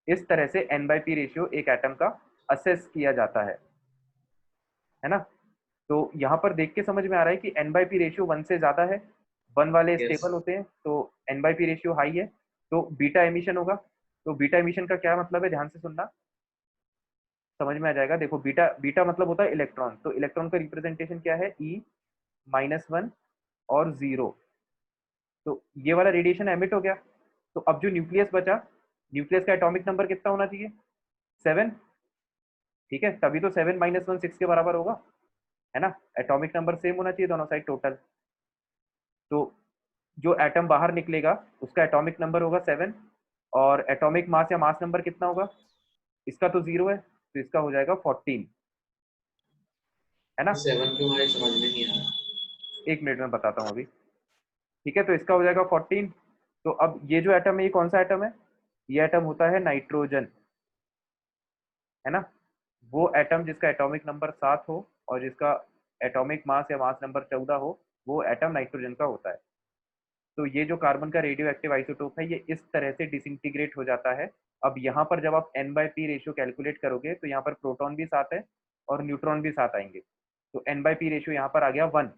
इस तरह से n/p रेशियो एक एटम का असेस किया जाता है ना। तो यहाँ पर देख के समझ में आ रहा है कि n/p रेशियो 1 से ज्यादा है, 1 वाले यस स्टेबल होते हैं, तो n/p रेशियो हाई है, तो बीटा एमिशन होगा। तो बीटा एमिशन का क्या मतलब है, ध्यान से सुनना, समझ में आ जाएगा। देखो बीटा बीटा मतलब होता है इलेक्ट्रॉन, तो इलेक्ट्रॉन का रिप्रेजेंटेशन क्या है, E-1 और 0। तो ये वाला रेडिएशन एमिट हो गया, तो अब जो न्यूक्लियस बचा, न्यूक्लियस का एटॉमिक नंबर कितना होना चाहिए, 7। ठीक है, तभी तो 7 - 1 6 के बराबर होगा, है ना। एटॉमिक नंबर सेम होना चाहिए दोनों साइड टोटल। तो जो एटम बाहर निकलेगा उसका एटॉमिक नंबर होगा 7, और एटॉमिक मास या मास नंबर कितना होगा, इसका तो 0 है, तो इसका हो जाएगा 14, है ना। 7 क्यों आए समझ में नहीं आ रहा। एक मिनट में बताता हूँ अभी। ठीक है, तो इसका हो जाएगा 14। तो अब ये जो एटम है ये कौन सा एटम है, ये एटम होता है नाइट्रोजन, है ना। वो एटम जिसका एटॉमिक नंबर 7 हो और जिसका एटॉमिक मास या मास नंबर 14 हो, वो एटम नाइट्रोजन का होता है। तो ये जो कार्बन का रेडियो एक्टिव आइसोटोप है ये इस तरह से डिसइंटीग्रेट हो जाता है। अब यहाँ पर जब आप n/p रेशियो कैलकुलेट करोगे तो यहाँ पर प्रोटॉन भी साथ है और न्यूट्रॉन भी साथ आएंगे, तो n/p रेशियो यहाँ पर आ गया 1,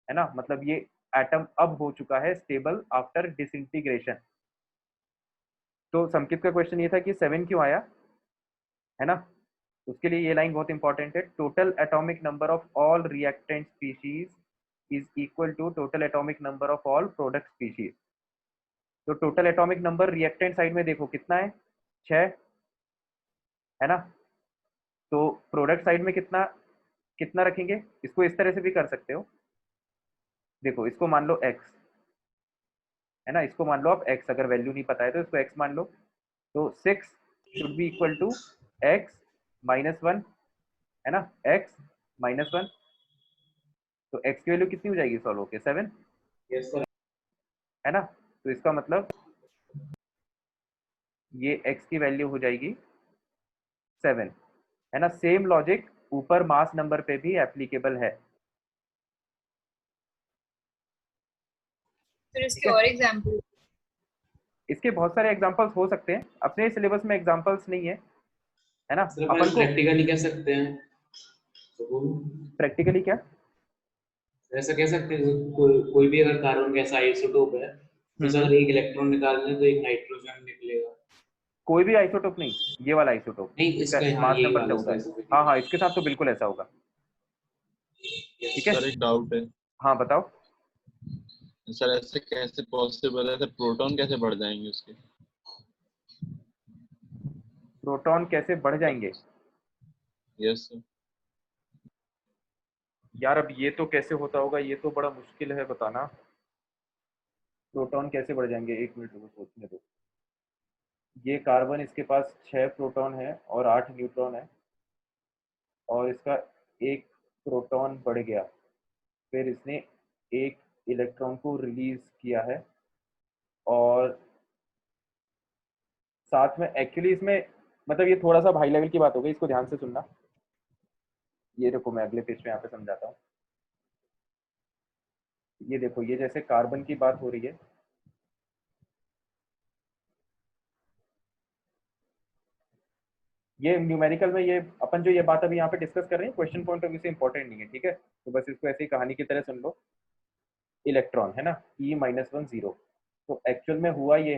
है ना। मतलब ये एटम अब हो चुका है स्टेबल आफ्टर डिसइंटीग्रेशन। तो संकित का क्वेश्चन ये था कि 7 क्यों आया, है ना। उसके लिए ये लाइन बहुत इंपॉर्टेंट है, total atomic number of all reactant species is equal to total atomic number of all product species. तो total atomic number reactant side में देखो कितना है, 6, है ना। तो प्रोडक्ट साइड में कितना कितना रखेंगे, इसको इस तरह से भी कर सकते हो। देखो इसको मान लो x, है ना, इसको मान लो आप x, अगर वैल्यू नहीं पता है तो इसको x मान लो। तो 6 should be equal to x-1, है ना, x-1। तो x की वैल्यू कितनी हो जाएगी सॉल्व होके, 7, यस सर। है ना। तो इसका मतलब ये x की वैल्यू हो जाएगी 7, है ना। सेम लॉजिक ऊपर मास नंबर पे भी एप्लीकेबल है। फिर ठीक इसके है, और एग्जाम्पल? इसके बहुत सारे एग्जांपल्स हो सकते हैं, अपने सिलेबस में एग्जांपल्स नहीं है ना। सर अपन अपन को प्रैक्टिकली कह सकते हैं तो प्रैक्टिकली क्या, ऐसा कह सकते हैं कोई भी अगर कार्बन गैस आइसोटोप है तो हम्म, अगर एक इलेक्ट्रॉन निकालने तो एक नाइट्रोजन निकलेगा। कोई भी आइसोटोप नहीं, ये वाला आइसोटोप नहीं जिसका इसका, हाँ मास यही नंबर वाला 14 है। हाँ स्पेसिफिकली। हाँ, इसके साथ तो बिल्कुल ऐसा होगा। ठीक है, सर एक डाउट है। हाँ बताओ। सर ऐसे कैसे पॉसिबल है, सर प्रोटॉन कैसे बढ़ जाएंगे उसके? प्रोटॉन कैसे बढ़ जाएंगे? Yes sir. यार अब ये तो कैसे होता होगा, ये तो बड़ा मुश्किल है बताना। प्रोटॉन कैसे बढ़ जाएंगे, एक मिनट रुको सोचने दो। ये कार्बन, इसके पास 6 प्रोटॉन है और 8 न्यूट्रॉन है, और इसका एक प्रोटॉन बढ़ गया, फिर इसने एक इलेक्ट्रॉन को रिलीज किया है, और साथ में एक्चुअली इसमें, मतलब ये थोड़ा सा हाई लेवल की बात हो गई, इसको ध्यान से सुनना। ये देखो मैं अगले पेज पे यहाँ पे समझाता हूँ। ये देखो, ये जैसे कार्बन की बात हो रही है, ये न्यूमेरिकल में, ये अपन जो ये बात अभी यहाँ पे डिस्कस कर रहे हैं क्वेश्चन पॉइंट ऑफ व्यू से इंपॉर्टेंट नहीं है, ठीक है, तो बस इसको ऐसे ही कहानी की तरह सुन लो। इलेक्ट्रॉन है ना, E-1 0। तो एक्चुअल में हुआ ये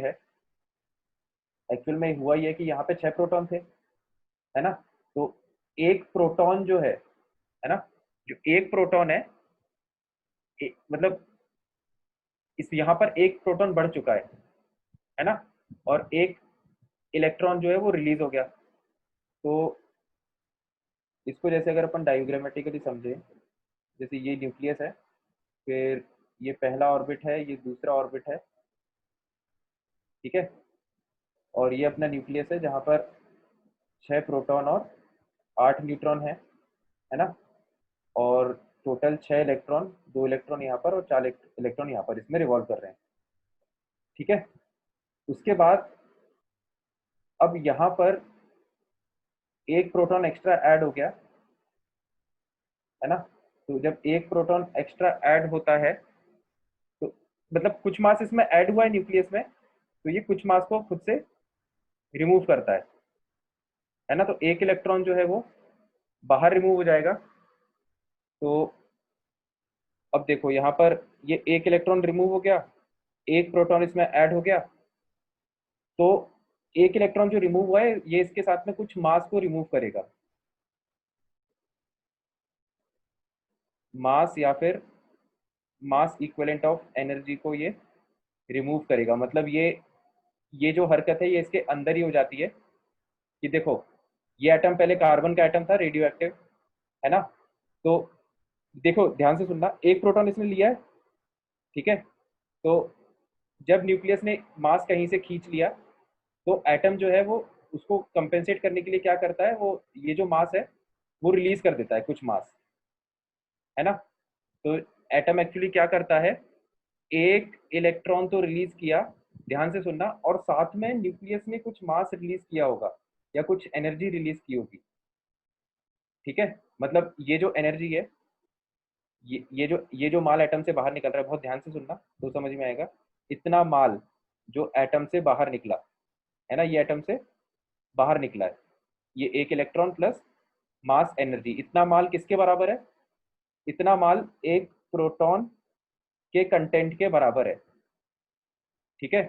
है कि यहाँ पे 6 प्रोटॉन थे, है ना। तो एक प्रोटॉन जो है ना, जो एक प्रोटॉन मतलब इस यहाँ पर एक प्रोटॉन बढ़ चुका है ना, और एक इलेक्ट्रॉन जो है वो रिलीज हो गया। तो इसको जैसे अगर अपन डायग्रामेटिकली समझे, जैसे ये न्यूक्लियस है, फिर ये पहला ऑर्बिट है, ये दूसरा ऑर्बिट है, ठीक है, और ये अपना न्यूक्लियस है जहाँ पर 6 प्रोटॉन और 8 न्यूट्रॉन है ना, और टोटल 6 इलेक्ट्रॉन, 2 इलेक्ट्रॉन यहाँ पर और 4 इलेक्ट्रॉन यहाँ पर इसमें रिवॉल्व कर रहे हैं, ठीक है। उसके बाद अब यहाँ पर एक प्रोटॉन एक्स्ट्रा ऐड हो गया, है ना। तो जब एक प्रोटॉन एक्स्ट्रा ऐड होता है, तो मतलब कुछ मास इसमें ऐड हुआ है न्यूक्लियस में, तो ये कुछ मास को खुद से रिमूव करता है ना। तो एक इलेक्ट्रॉन जो है वो बाहर रिमूव हो जाएगा। तो अब देखो यहाँ पर ये एक इलेक्ट्रॉन रिमूव हो गया, एक प्रोटॉन इसमें ऐड हो गया, तो एक इलेक्ट्रॉन जो रिमूव हुआ है ये इसके साथ में कुछ मास को रिमूव करेगा, मास या फिर मास इक्विवेलेंट ऑफ एनर्जी को ये रिमूव करेगा। मतलब ये जो हरकत है ये इसके अंदर ही हो जाती है कि देखो, ये एटम पहले कार्बन का एटम था रेडियो एक्टिव, है ना। तो देखो ध्यान से सुनना, एक प्रोटॉन इसने लिया है, ठीक है। तो जब न्यूक्लियस ने मास कहीं से खींच लिया, तो एटम जो है वो उसको कंपेंसेट करने के लिए क्या करता है, वो ये जो मास है वो रिलीज कर देता है कुछ मास, है ना। तो एटम एक्चुअली क्या करता है, एक इलेक्ट्रॉन तो रिलीज किया, ध्यान से सुनना, और साथ में न्यूक्लियस ने कुछ मास रिलीज किया होगा या कुछ एनर्जी रिलीज की होगी, ठीक है। मतलब ये जो एनर्जी है, ये जो माल एटम से बाहर निकल रहा है, बहुत ध्यान से सुनना तो समझ में आएगा। इतना माल जो एटम से बाहर निकला, है ना, ये एटम से बाहर निकला है, ये एक इलेक्ट्रॉन प्लस मास एनर्जी, इतना माल किसके बराबर है, इतना माल एक प्रोटॉन के कंटेंट के बराबर है, ठीक है।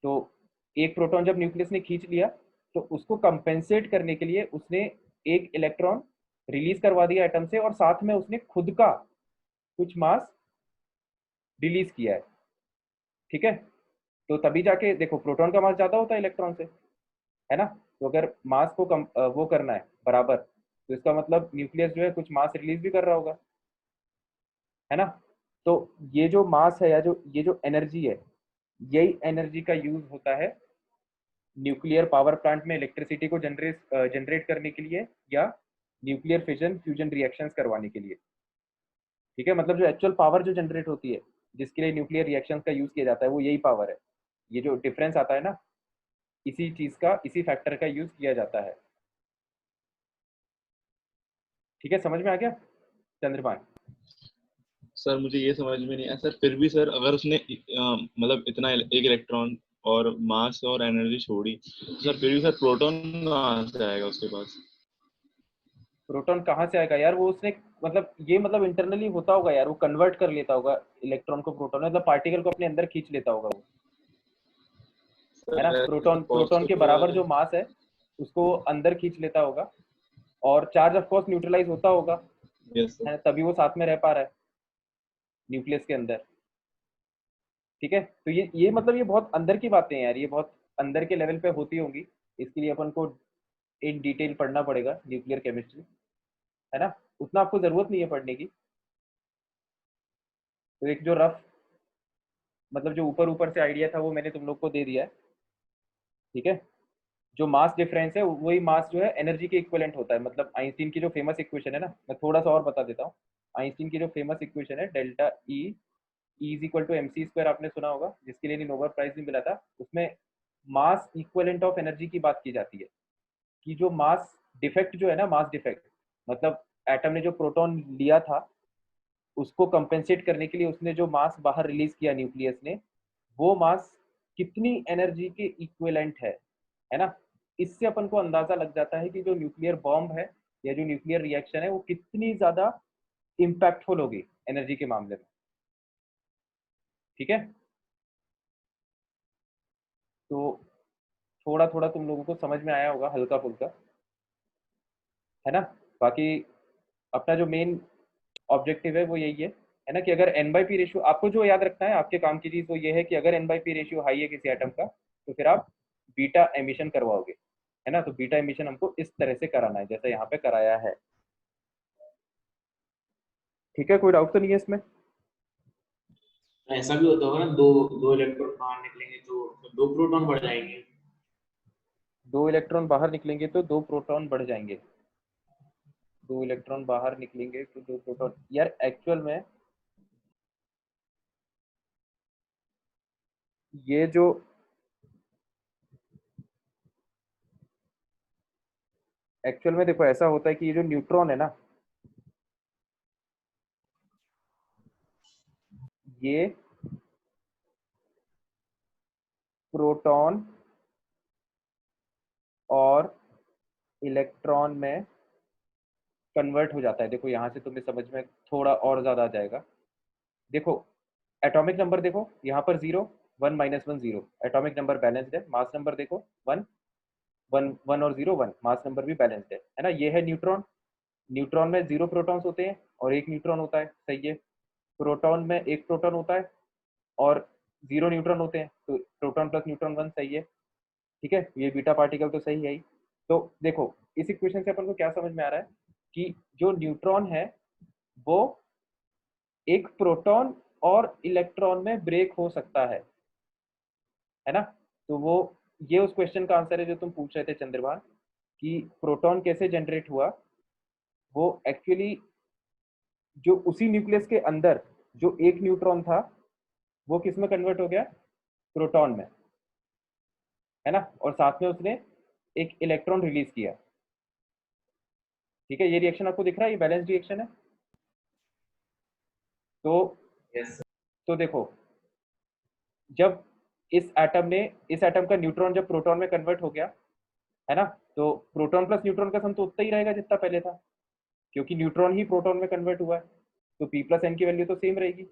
तो एक प्रोटॉन जब न्यूक्लियस ने खींच लिया, तो उसको कंपेंसेट करने के लिए उसने एक इलेक्ट्रॉन रिलीज करवा दिया एटम से, और साथ में उसने खुद का कुछ मास रिलीज किया है, ठीक है। तो तभी जाके देखो प्रोटॉन का मास ज्यादा होता है इलेक्ट्रॉन से, है ना। तो अगर मास को वो करना है बराबर, तो इसका मतलब न्यूक्लियस जो है कुछ मास रिलीज भी कर रहा होगा, है ना। तो ये जो मास है या जो ये जो एनर्जी है, यही एनर्जी का यूज होता है न्यूक्लियर पावर प्लांट में इलेक्ट्रिसिटी को जनरेट करने के लिए, या न्यूक्लियर फिजन फ्यूजन रिएक्शंस करवाने के लिए, ठीक है। मतलब जो एक्चुअल पावर जो जनरेट होती है, जिसके लिए न्यूक्लियर रिएक्शंस का यूज किया जाता है, वो यही पावर है। ये जो डिफरेंस आता है ना, इसी चीज का, इसी फैक्टर का यूज किया जाता है, ठीक है। समझ में आ गया चंद्रपान? सर मुझे ये समझ में नहीं आया सर, फिर भी सर अगर उसने मतलब इतना एक इलेक्ट्रॉन और मास और एनर्जी छोड़ी, तो सर फिर भी प्रोटॉन कहाँ से आएगा उसके पास? प्रोटॉन कहाँ से आएगा यार, वो उसने मतलब ये मतलब इंटरनली होता होगा यार, वो कन्वर्ट कर लेता होगा इलेक्ट्रॉन को प्रोटॉन में, मतलब पार्टिकल को अपने अंदर खींच लेता होगा वो, है ना। प्रोटॉन प्रोटॉन के बराबर जो मास है उसको अंदर खींच लेता होगा, और चार्ज ऑफ कोर्स न्यूट्रलाइज होता होगा, यस है ना, तभी वो साथ में रह पा रहा है न्यूक्लियस के अंदर। ठीक है, तो ये मतलब ये बहुत अंदर की बातें हैं यार, ये बहुत अंदर के लेवल पे होती होंगी, इसके लिए अपन को इन डिटेल पढ़ना पड़ेगा न्यूक्लियर केमिस्ट्री, है ना। उतना आपको जरूरत नहीं है पढ़ने की। तो एक जो रफ मतलब जो ऊपर ऊपर से आइडिया था वो मैंने तुम लोग को दे दिया है। ठीक है, जो मास डिफरेंस है वही मास जो है एनर्जी के इक्विवेलेंट होता है। मतलब आइंस्टीन की जो फेमस इक्वेशन है ना, मैं थोड़ा सा और बता देता हूँ। आइंस्टीन की जो फेमस इक्वेशन है delta E is equal to M C square, आपने सुना होगा, जिसके लिए नोबेल प्राइज भी मिला था। उसमें मास इक्विवेलेंट ऑफ एनर्जी की बात की जाती है, कि जो मास डिफेक्ट जो है ना, मास डिफेक्ट मतलब एटम ने जो प्रोटॉन लिया था उसको कंपेंसेट करने के लिए उसने जो मास बाहर रिलीज किया न्यूक्लियस ने, वो मास कितनी एनर्जी के इक्विवेलेंट है ना। इससे अपन को अंदाजा लग जाता है कि जो न्यूक्लियर बॉम्ब है या जो न्यूक्लियर रिएक्शन है वो कितनी ज्यादा इम्पैक्टफुल होगी एनर्जी के मामले में। ठीक है, तो थोड़ा थोड़ा तुम लोगों को समझ में आया होगा, हल्का फुल्का, है ना। बाकी अपना जो मेन ऑब्जेक्टिव है वो यही है ना, कि अगर एन बाई पी रेशियो, आपको जो याद रखना है आपके काम की चीज वो ये है कि अगर N by P ratio high है किसी एटम का, तो फिर आप बीटा एमिशन करवाओगे, है ना। तो बीटा एमिशन हमको इस तरह से कराना है जैसा यहाँ पे कराया है। ठीक है, कोई डाउट तो नहीं है इसमें। ऐसा भी होता होगा ना, दो दो इलेक्ट्रॉन बाहर निकलेंगे तो दो प्रोटॉन बढ़ जाएंगे। दो इलेक्ट्रॉन बाहर निकलेंगे तो दो प्रोटॉन बढ़ जाएंगे। दो इलेक्ट्रॉन बाहर निकलेंगे तो दो प्रोटॉन, यार ये जो एक्चुअल में देखो ऐसा होता है कि ये जो न्यूट्रॉन है ना, ये प्रोटॉन और इलेक्ट्रॉन में कन्वर्ट हो जाता है। देखो यहाँ से तुम्हें समझ में थोड़ा और ज्यादा आ जाएगा। देखो एटॉमिक नंबर देखो, यहाँ पर 0 1 -1 0, एटॉमिक नंबर बैलेंस्ड है। मास नंबर देखो 1 1 1 और 0 1, मास नंबर भी बैलेंस्ड है ना। ये है न्यूट्रॉन। न्यूट्रॉन में 0 प्रोटॉन्स होते हैं और 1 न्यूट्रॉन होता है, सही है। प्रोटॉन में 1 प्रोटॉन होता है और 0 न्यूट्रॉन होते हैं, तो प्रोटॉन प्लस न्यूट्रॉन 1, सही है। ठीक है, ये बीटा पार्टिकल तो सही है ही। तो देखो इस इक्वेशन से अपन को क्या समझ में आ रहा है कि जो न्यूट्रॉन है वो एक प्रोटॉन और इलेक्ट्रॉन में ब्रेक हो सकता है ना। तो वो ये उस क्वेश्चन का आंसर है जो तुम पूछ रहे थे चंद्रभान, कि प्रोटॉन कैसे जनरेट हुआ। वो एक्चुअली जो उसी न्यूक्लियस के अंदर जो एक न्यूट्रॉन था वो किस में कन्वर्ट हो गया, प्रोटॉन में, है ना। और साथ में उसने एक इलेक्ट्रॉन रिलीज किया। ठीक है, ये रिएक्शन आपको दिख रहा है, ये बैलेंस रिएक्शन है। तो यस तो देखो जब इस एटम का न्यूट्रॉन जब प्रोटॉन में कन्वर्ट हो गया, है ना, तो प्रोटॉन प्लस न्यूट्रॉन का सम तो उतना ही रहेगा जितना पहले था, क्योंकि न्यूट्रॉन ही प्रोटॉन में कन्वर्ट हुआ है, तो पी प्लस एन की वैल्यू तो सेम रहेगी,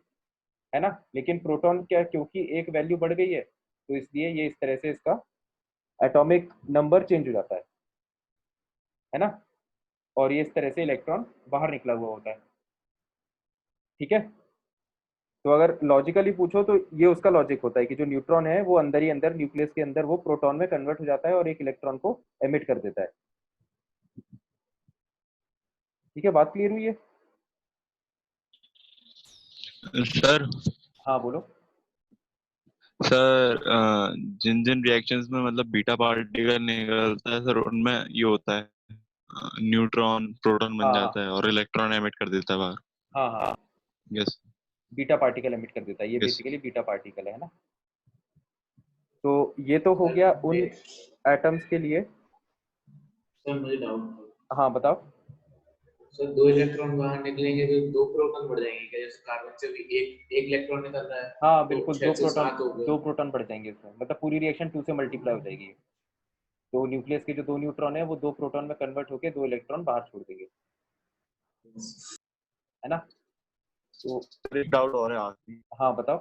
है ना। लेकिन प्रोटॉन क्या, क्योंकि एक वैल्यू बढ़ गई है, तो इसलिए ये इस तरह से इसका एटॉमिक नंबर चेंज हो जाता है ना। और ये इस तरह से इलेक्ट्रॉन बाहर निकला हुआ होता है। ठीक है, तो अगर लॉजिकली पूछो तो ये उसका लॉजिक होता है कि जो न्यूट्रॉन है वो अंदर ही अंदर न्यूक्लियस के अंदर वो प्रोटॉन में कन्वर्ट हो जाता है और एक इलेक्ट्रॉन को एमिट कर देता है। ठीक है, बात क्लियर हुई है। सर हाँ बोलो। सर जिन जिन रिएक्शंस में मतलब बीटा पार्टिकल निकलता है सर, उनमें ये होता है न्यूट्रॉन प्रोटॉन बन हाँ जाता हाँ है और इलेक्ट्रॉन एमिट कर देता है बाहर। हाँ हाँ, यस बीटा पार्टिकल एमिट कर देता है, ये यस। बेसिकली बीटा पार्टिकल है ना। तो ये तो हो गया उन एटम्स के लिए। सर मुझे डाउट, हाँ बताओ। सर दो इलेक्ट्रॉन बाहर निकलेंगे तो दो प्रोटॉन बढ़ जाएंगे क्या? जैसे कार्बन से भी एक एक इलेक्ट्रॉन निकल रहा है हाँ तो बिल्कुल, 6 से 7 हो गए। दो प्रोटॉन बढ़ जाएंगे इसमें, मतलब पूरी रिएक्शन 2 से मल्टीप्लाई हो जाएगी। तो न्यूक्लियस के जो 2 न्यूट्रॉन है वो 2 प्रोटॉन में कन्वर्ट होकर 2 इलेक्ट्रॉन बाहर छोड़ देंगे। है ना। तो एक डाउट और है आखिरी। हाँ बताओ।